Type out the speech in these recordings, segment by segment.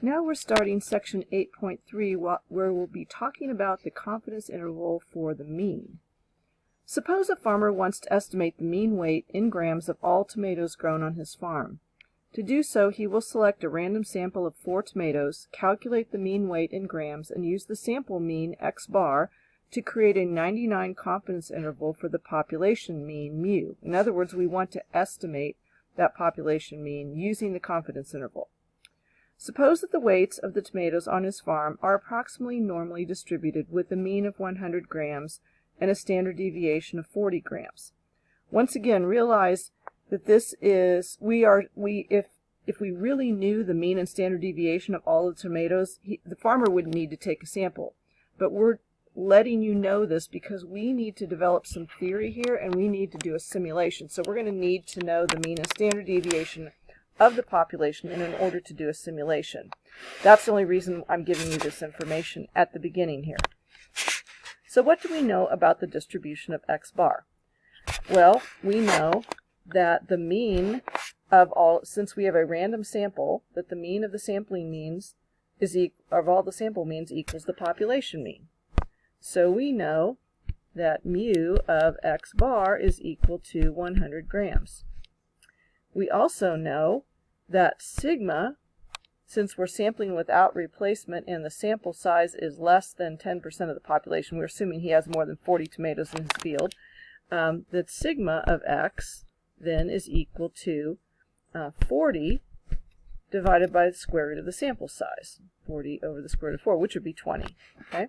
Now we're starting section 8.3 where we'll be talking about the confidence interval for the mean. Suppose a farmer wants to estimate the mean weight in grams of all tomatoes grown on his farm. To do so, he will select a random sample of 4 tomatoes, calculate the mean weight in grams, and use the sample mean x bar to create a 99 confidence interval for the population mean mu. In other words, we want to estimate that population mean using the confidence interval. Suppose that the weights of the tomatoes on his farm are approximately normally distributed with a mean of 100 grams and a standard deviation of 40 grams. Once again, realize that this is, if we really knew the mean and standard deviation of all the tomatoes, the farmer would need to take a sample. But we're letting you know this because we need to develop some theory here and we need to do a simulation. So we're going to need to know the mean and standard deviation of the population in order to do a simulation. That's the only reason I'm giving you this information at the beginning here. So what do we know about the distribution of x bar? Well, we know that the mean of all, since we have a random sample, that the mean of the sampling means of all the sample means equals the population mean. So we know that mu of x bar is equal to 100 grams. We also know that sigma, since we're sampling without replacement and the sample size is less than 10% of the population, we're assuming he has more than 40 tomatoes in his field, that sigma of x then is equal to 40 divided by the square root of the sample size, 40 over the square root of 4, which would be 20. Okay.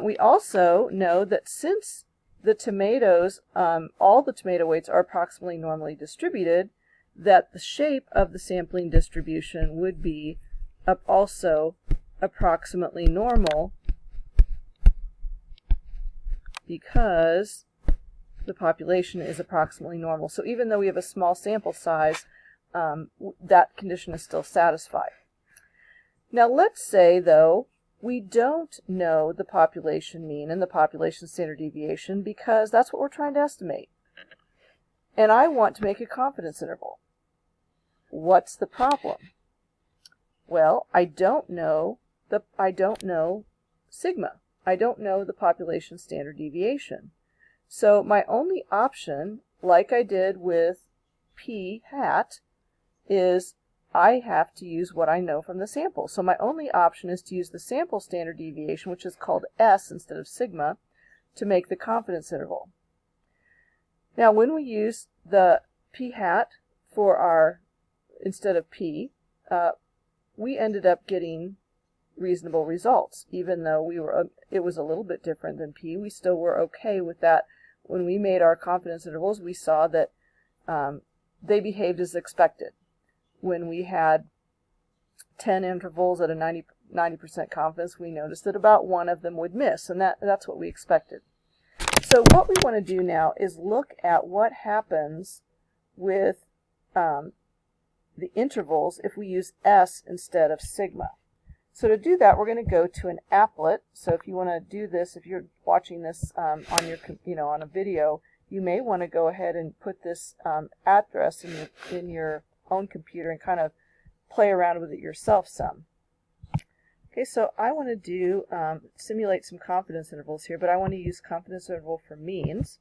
We also know that since the tomatoes, all the tomato weights are approximately normally distributed, that the shape of the sampling distribution would be also approximately normal because the population is approximately normal. So even though we have a small sample size, that condition is still satisfied. Now let's say, though, we don't know the population mean and the population standard deviation because that's what we're trying to estimate. And I want to make a confidence interval. What's the problem? Well, I don't know sigma. I don't know the population standard deviation. So my only option, like I did with p hat, is I have to use what I know from the sample. So my only option is to use the sample standard deviation, which is called S instead of sigma, to make the confidence interval. Now when we use the p hat for our, instead of p, we ended up getting reasonable results. Even though it was a little bit different than p, we still were okay with that. When we made our confidence intervals, we saw that they behaved as expected. When we had 10 intervals at a 90% confidence, we noticed that about one of them would miss, and that's what we expected. So what we want to do now is look at what happens with the intervals if we use S instead of sigma. So to do that, we're going to go to an applet. So if you want to do this, if you're watching this on your, on a video, you may want to go ahead and put this address in your own computer and kind of play around with it yourself some. Okay, so I want to do simulate some confidence intervals here, but I want to use confidence interval for means,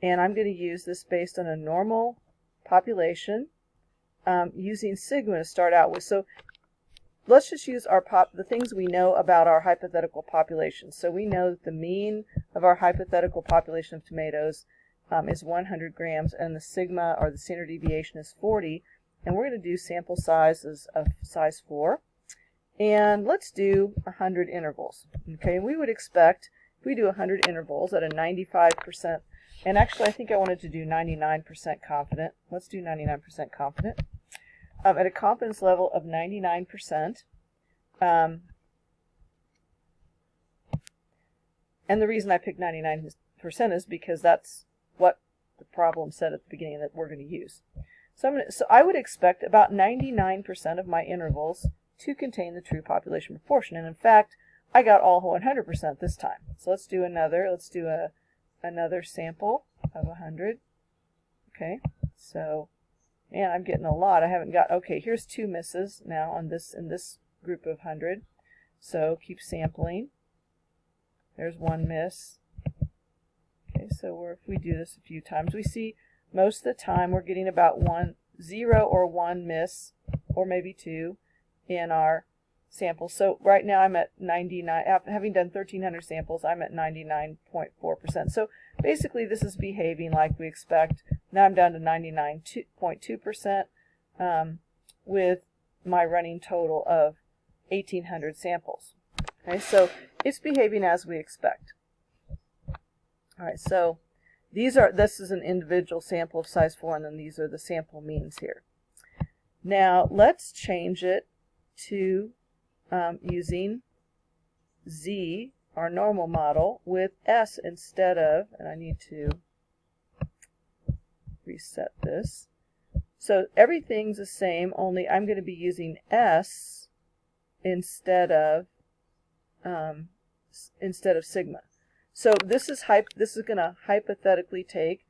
and I'm going to use this based on a normal population using sigma to start out with. So let's just use the things we know about our hypothetical population. So we know that the mean of our hypothetical population of tomatoes is 100 grams, and the sigma, or the standard deviation, is 40. And we're going to do sample sizes of size 4. And let's do 100 intervals. Okay, and we would expect, if we do 100 intervals at a 95%, and actually I think I wanted to do 99% confident. Let's do 99% confident. At a confidence level of 99%. And the reason I picked 99% is because that's what the problem said at the beginning that we're going to use. So I would expect about 99% of my intervals to contain the true population proportion. And in fact, I got all 100% this time. So let's do another. Let's do another sample of 100. Okay, so man, I'm getting a lot. I haven't got, okay, here's 2 misses now on this, in this group of 100. So keep sampling. There's one miss. Okay, so if we do this a few times, we see most of the time we're getting about 0 or 1 miss, or maybe 2, in our samples. So right now I'm at 99, having done 1,300 samples, I'm at 99.4%. So basically this is behaving like we expect. Now I'm down to 99.2% with my running total of 1,800 samples. Okay, so it's behaving as we expect. All right, so this is an individual sample of size 4, and then these are the sample means here. Now let's change it to using Z, our normal model, with S instead of, and I need to reset this. So everything's the same, only I'm going to be using S instead of sigma. So this is going to hypothetically take,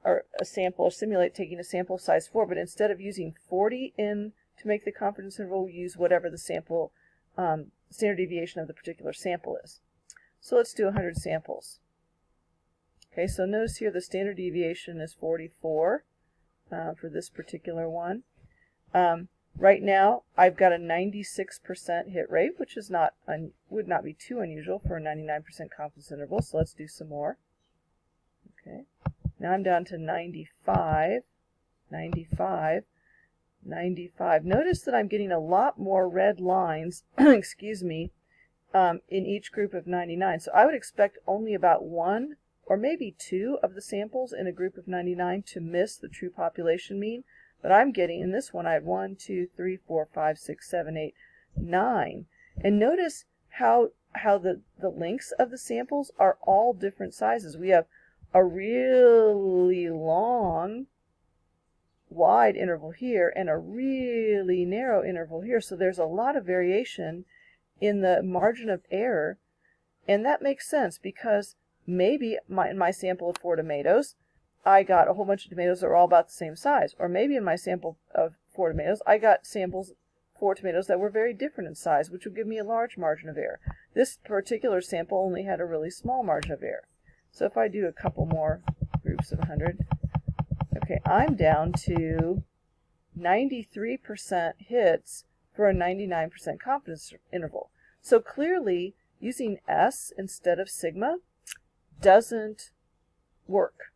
or a sample, or simulate taking a sample of size 4, but instead of using 40 to make the confidence interval, we use whatever the sample standard deviation of the particular sample is. So let's do 100 samples. Okay, so notice here the standard deviation is 44 for this particular one. Right now, I've got a 96% hit rate, which is would not be too unusual for a 99% confidence interval. So let's do some more. Okay, now I'm down to 95, 95, 95. Notice that I'm getting a lot more red lines, excuse me, in each group of 99. So I would expect only about 1 or maybe 2 of the samples in a group of 99 to miss the true population mean. But I'm getting, in this one, I had 1, 2, 3, 4, 5, 6, 7, 8, 9. And notice how the lengths of the samples are all different sizes. We have a really long, wide interval here and a really narrow interval here. So there's a lot of variation in the margin of error. And that makes sense because maybe in my sample of 4 tomatoes, I got a whole bunch of tomatoes that were all about the same size. Or maybe in my sample of 4 tomatoes, I got 4 tomatoes that were very different in size, which would give me a large margin of error. This particular sample only had a really small margin of error. So if I do a couple more groups of 100, okay, I'm down to 93% hits for a 99% confidence interval. So clearly, using S instead of sigma doesn't work.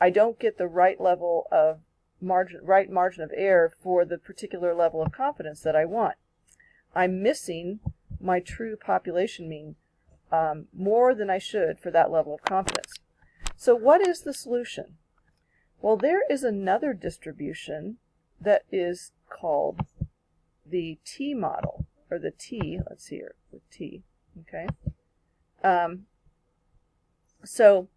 I don't get the right level of margin of error for the particular level of confidence that I want. I'm missing my true population mean more than I should for that level of confidence. So what is the solution? Well, there is another distribution that is called the T model, or the T, let's see here, with T, okay? So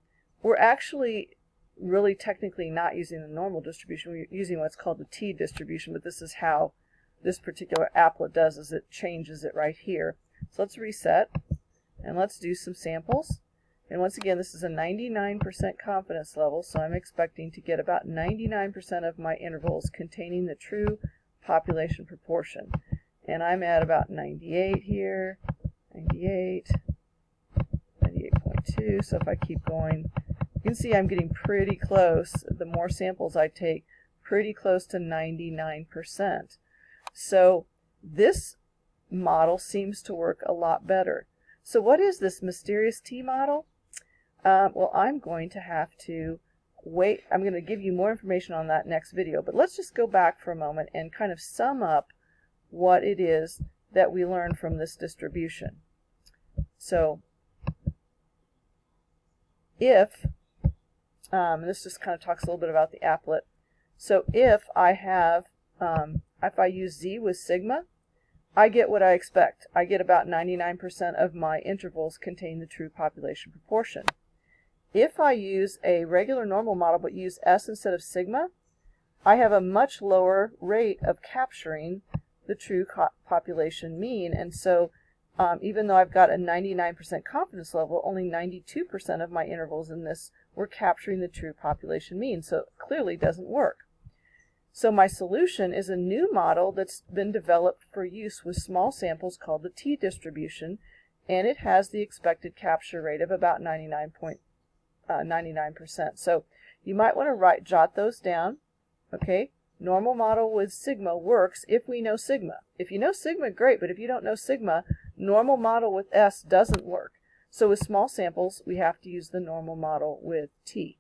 we're actually really technically not using the normal distribution. We're using what's called the T distribution, but this is how this particular applet does, is it changes it right here. So let's reset, and let's do some samples. And once again, this is a 99% confidence level, so I'm expecting to get about 99% of my intervals containing the true population proportion. And I'm at about 98 here, 98, 98.2, so if I keep going, you can see I'm getting pretty close, the more samples I take, pretty close to 99%. So this model seems to work a lot better. So what is this mysterious T model? Well, I'm going to have to wait. I'm going to give you more information on that next video, but let's just go back for a moment and kind of sum up what it is that we learned from this distribution. So if, this just kind of talks a little bit about the applet. So if I have, if I use Z with sigma, I get what I expect. I get about 99% of my intervals contain the true population proportion. If I use a regular normal model but use S instead of sigma, I have a much lower rate of capturing the true population mean. And so even though I've got a 99% confidence level, only 92% of my intervals in this were capturing the true population mean. So it clearly doesn't work. So my solution is a new model that's been developed for use with small samples called the t-distribution, and it has the expected capture rate of about 99%. So you might want to jot those down. Okay, normal model with sigma works if we know sigma. If you know sigma, great, but if you don't know sigma, normal model with S doesn't work. So with small samples, we have to use the normal model with t.